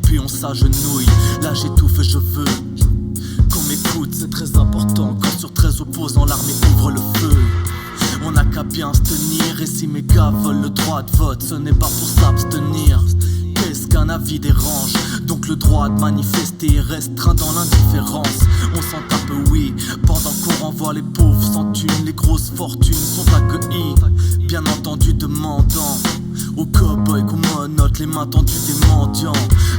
puis on s'agenouille. Là j'étouffe et je veux qu'on m'écoute, c'est très important. Quand sur 13 opposants l'armée ouvre le feu, on n'a qu'à bien se tenir. Et si mes gars veulent le droit de vote, ce n'est pas pour s'abstenir. Qu'est-ce qu'un avis dérange? Donc le droit de manifester est restreint dans l'indifférence. On s'en tape oui, pendant qu'on renvoie les pauvres sans thunes. Les grosses fortunes sont accueillies, bien entendu demandant aux cow-boys qu'on monote les mains tendues des mendiants.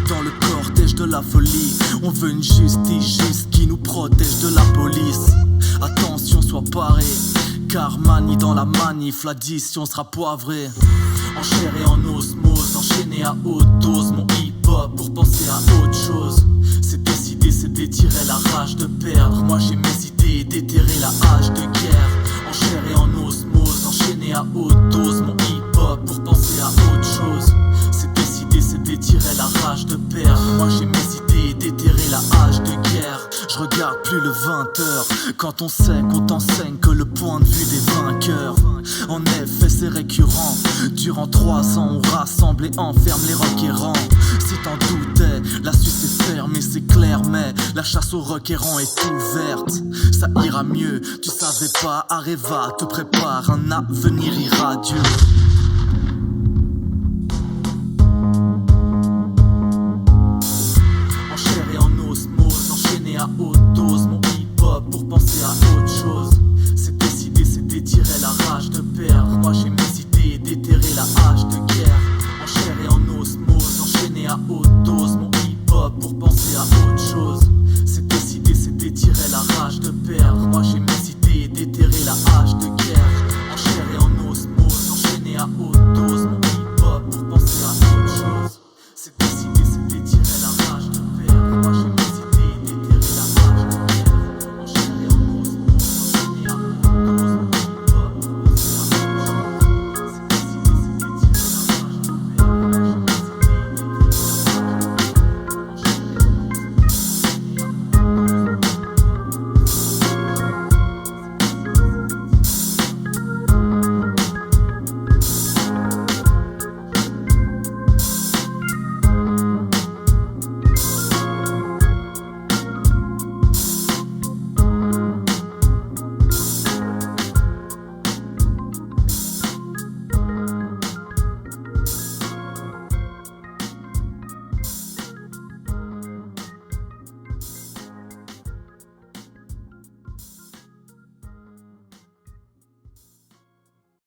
Dans le cortège de la folie, on veut une justice juste qui nous protège de la police. Attention, sois paré, car manie dans la manif, l'addition sera poivrée. En chair et en osmose, enchaîné à haute dose. Mon hip-hop pour penser à autre chose. C'est décidé, c'est d'étirer la rage de perdre. Moi j'ai mes idées, déterrer la hache de guerre. En chair et en osmose, enchaîné à haute dose. Mon hip-hop pour penser à autre chose. C'est décidé, c'est d'étirer la rage de perdre. Moi j'ai mes idées, déterrer la hache de guerre. Je regarde plus le 20h quand on sait qu'on t'enseigne que le point de vue des vainqueurs. En effet c'est récurrent, durant 3 ans on rassemble et enferme les requérants. Si t'en doutais, la Suisse est fermée c'est clair, mais la chasse aux requérants est ouverte. Ça ira mieux, tu savais pas, Areva te prépare un avenir irradieux. En chair et en osmose, enchaîné à haute dose. Mon hip-hop pour penser à autre chose. C'est décidé, c'est d'étirer la rage de perdre. Moi j'ai mes idées, déterrer la hache de guerre. En chair et en osmose, enchaîné à haute dose. Mon hip-hop pour penser à autre chose. C'est décidé, c'est d'étirer la rage de perdre. Moi j'ai mes idées, déterrer la hache de guerre. En chair et en osmose, enchaîné à haute dose. Mon hip-hop pour penser à autre chose. C'est décidé, c'est d'étirer